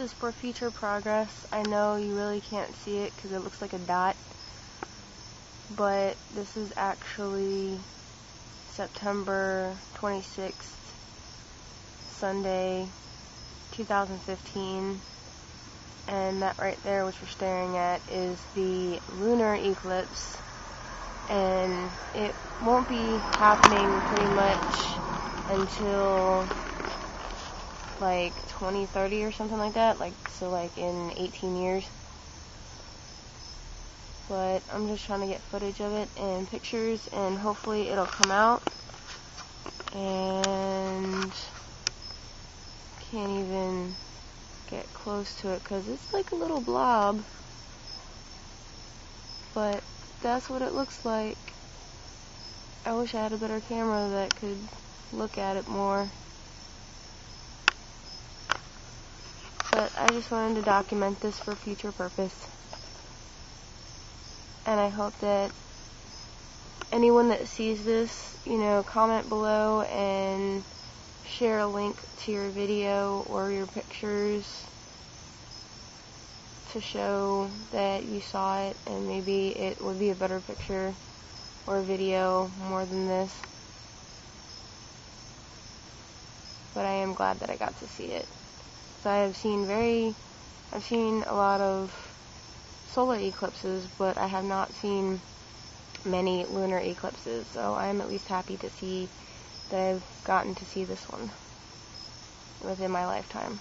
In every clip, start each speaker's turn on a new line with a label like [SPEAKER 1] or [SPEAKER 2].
[SPEAKER 1] is for future progress. I know you really can't see it because it looks like a dot, but this is actually September 26th, Sunday, 2015, and that right there, which we're staring at, is the lunar eclipse, and it won't be happening pretty much until like 2030 or something like that, like in 18 years. But I'm just trying to get footage of it and pictures, and hopefully it'll come out. And can't even get close to it because it's like a little blob, but that's what it looks like. I wish I had a better camera that could look at it more, but I just wanted to document this for future purpose, and I hope that anyone that sees this, comment below and share a link to your video or your pictures to show that you saw it, and maybe it would be a better picture or video more than this. But I am glad that I got to see it. So I've seen a lot of solar eclipses, but I have not seen many lunar eclipses, so I am at least happy to see that I've gotten to see this one within my lifetime.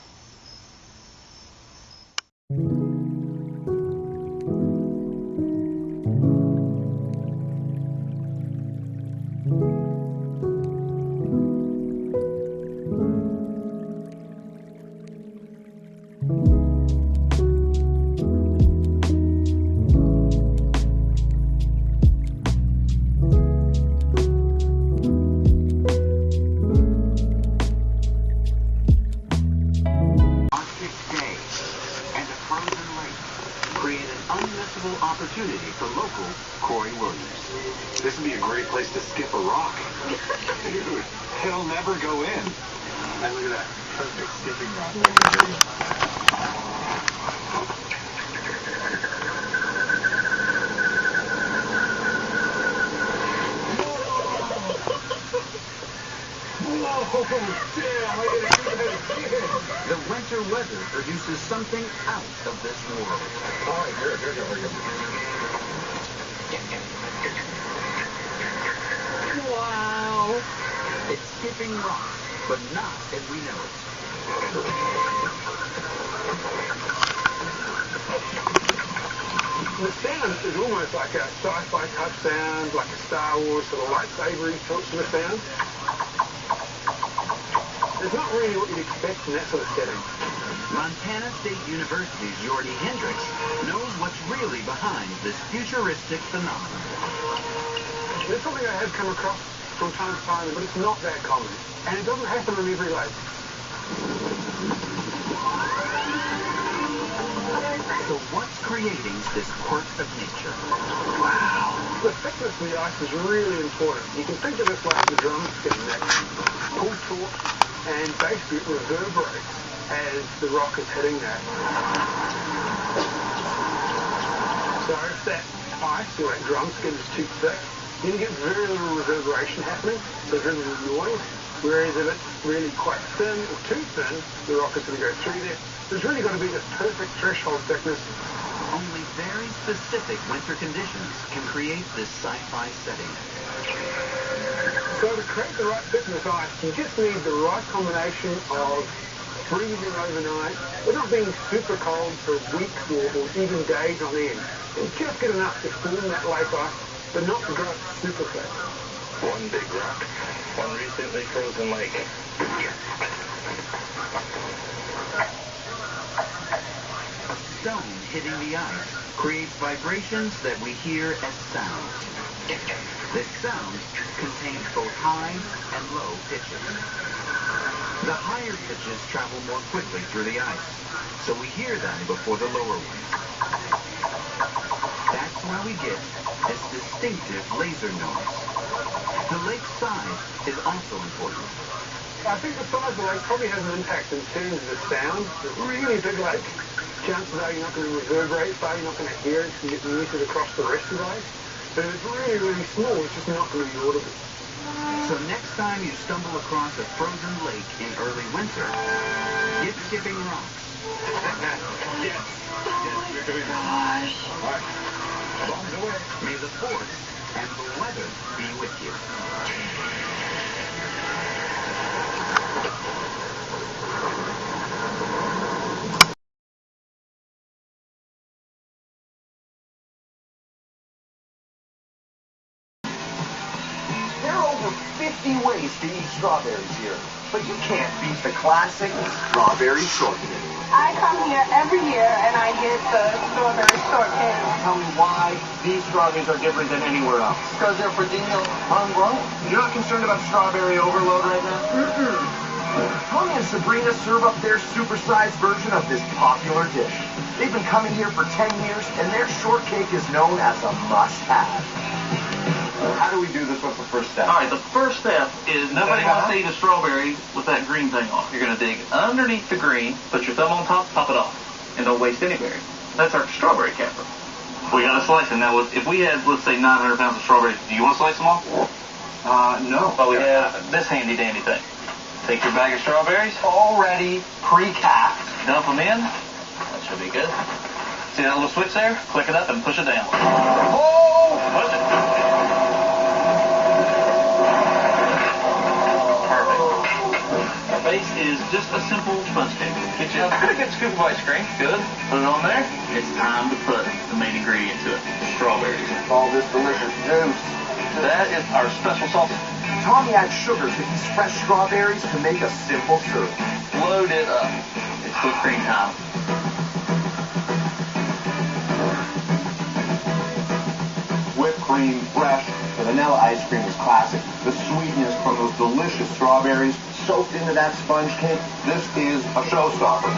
[SPEAKER 2] Opportunity for local Cory Williams. This would be a great place to skip a rock. Dude, he'll never go in. And look at that perfect skipping rock. Whoa, damn, I gotta keep that again. The winter weather produces something out of this world. Oh, here we go. Wow. It's skipping rock, but not as we know it. The sound is almost like a sci-fi type sound, like a Star Wars sort of light savory sort of sound. It's not really what you'd expect in that sort of setting. Montana State University's Jordy Hendricks knows what's really behind this futuristic phenomenon. There's something I have come across from time to time, but it's not that common. And it doesn't happen on every lake. So what's creating this quirk of nature? Wow. The thickness of the ice is really important. You can think of this like the drum skin that pulls taut, and basically it reverberates as the rock is hitting that. So if that ice or that drum skin is too thick, you can get very little reverberation happening, so very little noise. Whereas if it's really quite thin or too thin, the rock is going to go through there. There's really got to be this perfect threshold thickness. Only very specific winter conditions can create this sci-fi setting. So to create the right thickness ice, you just need the right combination of freezing overnight, without being super cold for weeks or even days on end. And just get enough to form that lake ice, but not to grow super fast. One big rock, one recently frozen lake. A stone hitting the ice creates vibrations that we hear as sound. This sound contains both high and low pitches. The higher pitches travel more quickly through the ice, so we hear them before the lower ones. That's why we get this distinctive laser noise. The lake's size is also important. I think the size of the lake probably has an impact in terms of the sound. It's a really big lake. Chances are you're not going to reverberate far, you're not going to hear it and get muted across the rest of the lake. But if it's really, really small, it's just not going to be audible.
[SPEAKER 3] So next time you stumble across a frozen lake in early winter, get skipping rocks.
[SPEAKER 2] Yes, you're doing it. All right. Along the way.
[SPEAKER 3] May the force and the weather be with you.
[SPEAKER 4] There are over 50 ways to eat strawberries here, but you can't beat the classic strawberry shortcake.
[SPEAKER 5] I come here every year and I get the strawberry shortcake.
[SPEAKER 4] Tell me why these strawberries are different than anywhere else. Because they're Virginia homegrown. You're not concerned about strawberry overload right now? Tommy and Sabrina serve up their supersized version of this popular dish. They've been coming here for 10 years, and their shortcake is known as a must-have. How do we do this? What's the first step?
[SPEAKER 6] All right, the first step is nobody wants to eat a strawberry with that green thing on. You're going to dig underneath the green, put your thumb on top, pop it off, and don't waste any berry. That's our strawberry capper. We got to slice them. Now, if we had, let's say, 900 pounds of strawberries, do you want to slice them off?
[SPEAKER 4] No.
[SPEAKER 6] Well, we have this handy-dandy thing. Take your bag of strawberries.
[SPEAKER 4] Already pre-capped.
[SPEAKER 6] Dump them in. That should be good. See that little switch there? Click it up and push it down.
[SPEAKER 4] Oh!
[SPEAKER 6] Push it. Perfect. Our base is just a simple sponge cake. Get you a good scoop of ice cream. Good. Put it on there. It's time to put the main ingredient to it. Strawberries.
[SPEAKER 4] All this delicious juice.
[SPEAKER 6] That is our special sauce.
[SPEAKER 4] Tommy adds sugar to these fresh strawberries to make a simple syrup.
[SPEAKER 6] Load it up. It's whipped cream time.
[SPEAKER 4] Whipped cream, fresh. The vanilla ice cream is classic. The sweetness from those delicious strawberries soaked into that sponge cake. This is a showstopper.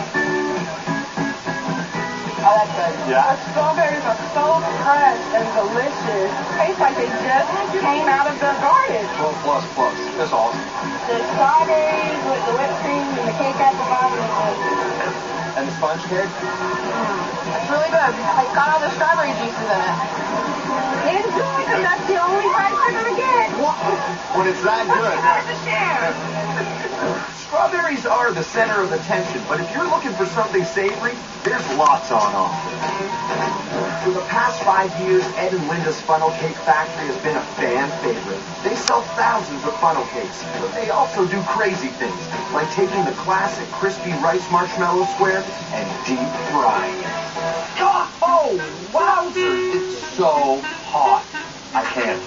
[SPEAKER 5] I like that.
[SPEAKER 4] Yeah.
[SPEAKER 5] The strawberries are so fresh and delicious. Tastes like they just came out of the garden.
[SPEAKER 4] Plus. That's awesome.
[SPEAKER 5] The strawberries with the whipped cream and the cake at the bottom is delicious.
[SPEAKER 4] And the sponge cake?
[SPEAKER 5] It's really good. It's got all the strawberry juices in it. Enjoy, because that's the only price you're going to get.
[SPEAKER 4] When it's that good.
[SPEAKER 5] It's hard to share.
[SPEAKER 4] Strawberries are the center of attention, but if you're looking for something savory, there's lots on offer. For the past 5 years, Ed and Linda's Funnel Cake Factory has been a fan favorite. They sell thousands of funnel cakes, but they also do crazy things, like taking the classic crispy rice marshmallow square and deep frying it. Oh, wowzer! It's so hot. I can't.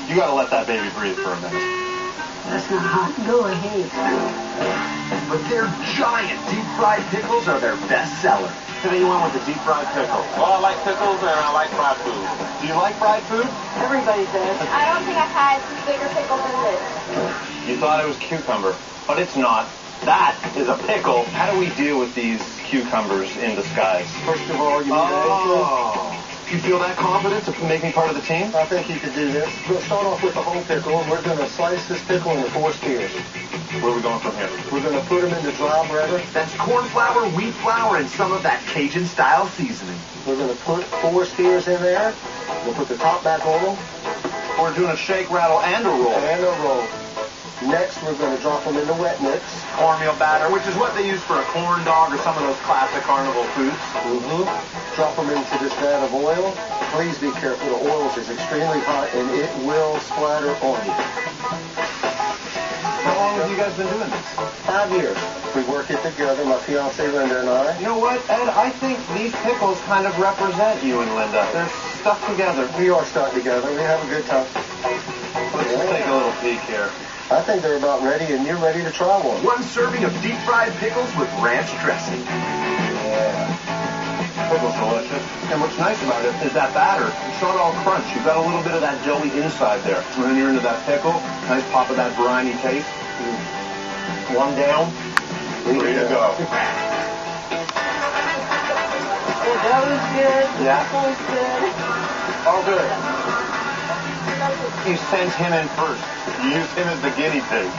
[SPEAKER 4] You gotta let that baby breathe for a minute.
[SPEAKER 5] That's not hot. Go ahead.
[SPEAKER 4] But their giant deep-fried pickles are their best seller. Today you went with the deep-fried pickle.
[SPEAKER 7] Well, I like pickles and I like fried food.
[SPEAKER 4] Do you like fried food?
[SPEAKER 5] Everybody does. I don't think I've had bigger pickles than this.
[SPEAKER 7] You thought it was cucumber, but it's not. That is a pickle. How do we deal with these cucumbers in disguise?
[SPEAKER 8] First of all, you need
[SPEAKER 4] You feel that confident to make me part of the team?
[SPEAKER 8] I think you could do this. We'll start off with the whole pickle, and we're going to slice this pickle into 4 spears.
[SPEAKER 4] Where are we going from here?
[SPEAKER 8] We're going to put them into dry bread.
[SPEAKER 4] That's corn flour, wheat flour, and some of that Cajun-style seasoning.
[SPEAKER 8] We're going to put 4 spears in there. We'll put the top back on them.
[SPEAKER 4] We're doing a shake, rattle, and a roll.
[SPEAKER 8] And a roll. Next, we're going to drop them into wet mix.
[SPEAKER 4] Cornmeal batter, which is what they use for a corn dog or some of those classic carnival foods.
[SPEAKER 8] Drop them into this vat of oil. Please be careful. The oil is extremely hot, and it will splatter on you.
[SPEAKER 4] How long have you guys been doing this?
[SPEAKER 8] 5 years. We work it together, my fiancée Linda and I.
[SPEAKER 7] You know what, Ed? I think these pickles kind of represent you and Linda. They're stuck together.
[SPEAKER 8] We are stuck together. We have a good time.
[SPEAKER 7] Let's just take a little peek here.
[SPEAKER 8] I think they're about ready, and you're ready to try one.
[SPEAKER 4] 1 serving of deep-fried pickles with ranch dressing.
[SPEAKER 7] Yeah. Pickle's delicious. And what's nice about it is that batter. It's not all crunch. You've got a little bit of that jelly inside there. And then you're into that pickle. Nice pop of that briny taste. One down. Ready to go.
[SPEAKER 5] The dough is good. The
[SPEAKER 7] Yeah.
[SPEAKER 5] pickle is good.
[SPEAKER 7] All good. you sent him in first. You used him as the guinea pig.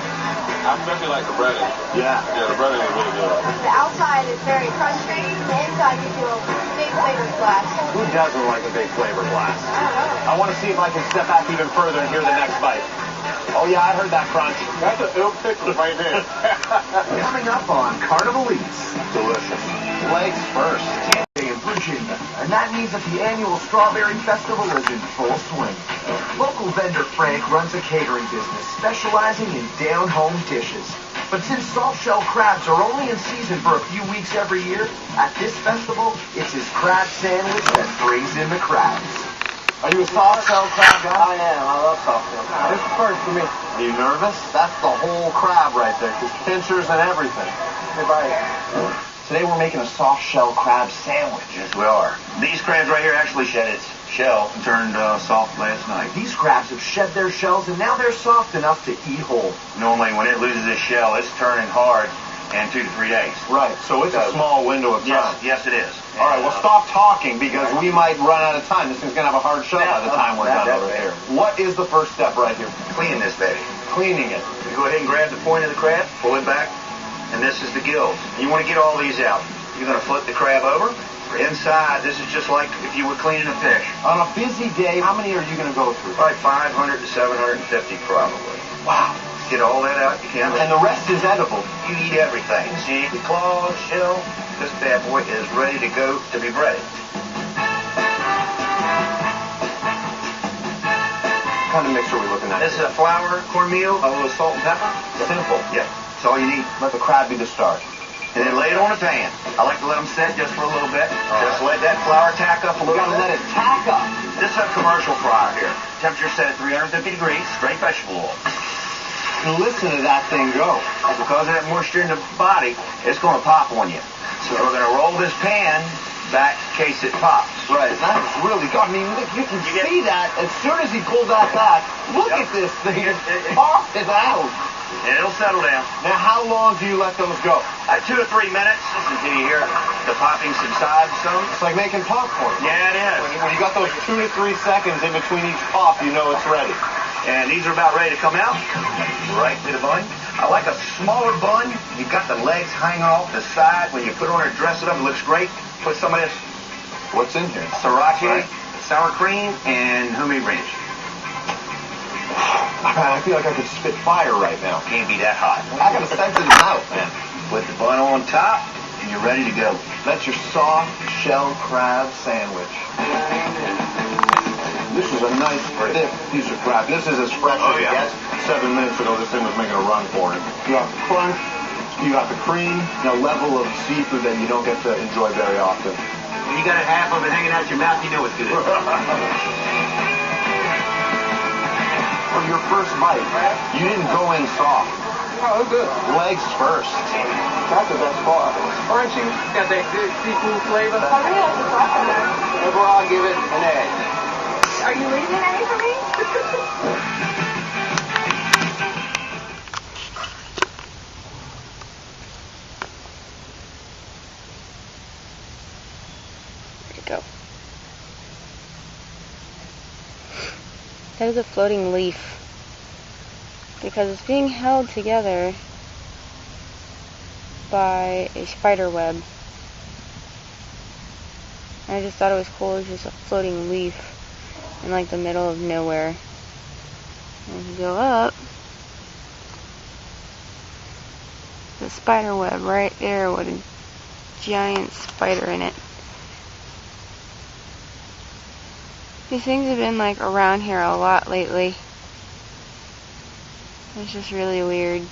[SPEAKER 9] I especially like the breading.
[SPEAKER 7] Yeah.
[SPEAKER 9] Yeah, the breading is really good.
[SPEAKER 5] The outside is very crunchy. The inside gives you a big flavor blast.
[SPEAKER 7] Who doesn't like a big flavor blast?
[SPEAKER 5] I don't know.
[SPEAKER 7] I want to see if I can step back even further and hear the next bite. Oh yeah, I heard that crunch.
[SPEAKER 9] That's a ill pickle right there.
[SPEAKER 4] Coming up on Carnival Eats.
[SPEAKER 7] Delicious. Legs first.
[SPEAKER 4] In Virginia, and that means that the annual Strawberry Festival is in full swing. Local vendor Frank runs a catering business specializing in down-home dishes. But since soft-shell crabs are only in season for a few weeks every year, at this festival, it's his crab sandwich that brings in the crabs.
[SPEAKER 7] Are you a soft-shell crab guy?
[SPEAKER 8] I am. I love soft-shell crab. This is first for me.
[SPEAKER 7] Are you nervous? That's the whole crab right there. Just pinchers and everything.
[SPEAKER 8] Hey, bye.
[SPEAKER 7] Today we're making a soft-shell crab sandwich.
[SPEAKER 3] Yes, we are. These crabs right here actually shed its shell and turned soft last night.
[SPEAKER 4] These crabs have shed their shells, and now they're soft enough to eat whole.
[SPEAKER 3] Normally, when it loses its shell, it's turning hard in 2 to 3 days.
[SPEAKER 7] Right, so it's a small window of time.
[SPEAKER 3] Yes, it is.
[SPEAKER 7] All right, well, stop talking because we might run out of time. This thing's going to have a hard shell by the time we're done over here. What is the first step right here?
[SPEAKER 3] Cleaning this baby.
[SPEAKER 7] Cleaning it.
[SPEAKER 3] You go ahead and grab the point of the crab, pull it back, and this is the gills. You want to get all these out. You're going to flip the crab over. Inside, this is just like if you were cleaning a fish.
[SPEAKER 7] On a busy day, how many are you going to go through?
[SPEAKER 3] Probably 500 to 750 probably.
[SPEAKER 7] Wow.
[SPEAKER 3] Get all that out you can.
[SPEAKER 7] And the rest is edible.
[SPEAKER 3] You eat everything. See, the claws, shell, this bad boy is ready to go to be breaded.
[SPEAKER 7] What kind of mix are we looking at?
[SPEAKER 3] This is a flour, cornmeal, a little salt and pepper.
[SPEAKER 7] Simple.
[SPEAKER 3] Yeah, that's all you need.
[SPEAKER 7] Let the crab be the start.
[SPEAKER 3] And then lay it on a pan. I like to let them set just for a little bit. Just let that flour tack up a little bit.
[SPEAKER 7] Let it tack up.
[SPEAKER 3] This is a commercial fryer here. Temperature set at 350 degrees, straight vegetable oil.
[SPEAKER 7] And listen to that thing go.
[SPEAKER 3] And because of that moisture in the body, it's going to pop on you. So we're going to roll this pan back in case it pops.
[SPEAKER 7] Right, that's really good. I mean, look, you can see that as soon as he pulled that back. Look at this thing. It popped it out.
[SPEAKER 3] And it'll settle down.
[SPEAKER 7] Now, how long do you let those go?
[SPEAKER 3] 2 to 3 minutes until you hear the popping subside some.
[SPEAKER 7] It's like making popcorn.
[SPEAKER 3] Yeah, it is.
[SPEAKER 7] When you got those 2 to 3 seconds in between each pop, you know it's ready.
[SPEAKER 3] And these are about ready to come out. Right to the bun. I like a smaller bun. You've got the legs hanging off the side. When you put it on or dress it up, it looks great. Put some of this.
[SPEAKER 7] What's in here?
[SPEAKER 3] Sriracha, sour cream, and homemade ranch.
[SPEAKER 7] I feel like I could spit fire right now.
[SPEAKER 3] Can't be that hot.
[SPEAKER 7] I got a sensitive mouth, man.
[SPEAKER 3] Put the bun on top, and you're ready to go.
[SPEAKER 7] That's your soft shell crab sandwich. This is a nice, thick piece of crab. This is as fresh as it gets. 7 minutes ago, this thing was making a run for it. You got the crunch, you got the cream, and a level of seafood that you don't get to enjoy very often.
[SPEAKER 3] When you got a half of it hanging out your mouth, you know it's good.
[SPEAKER 7] For your first bite, you didn't go in soft.
[SPEAKER 8] Oh, good.
[SPEAKER 7] Legs first.
[SPEAKER 8] That's the best part.
[SPEAKER 2] Crunchy, got that good seafood flavor.
[SPEAKER 5] I really like the sauce on there.
[SPEAKER 2] Overall, I'll give it an A.
[SPEAKER 5] Are you leaving any for me?
[SPEAKER 1] There you go. That is a floating leaf because it's being held together by a spider web. I just thought it was cool. It's just a floating leaf in like the middle of nowhere. And if you go up, the spider web right there with a giant spider in it. These things have been like around here a lot lately. It's just really weird.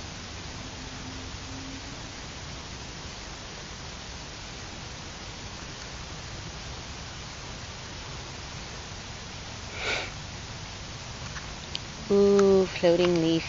[SPEAKER 1] Ooh, floating leaf.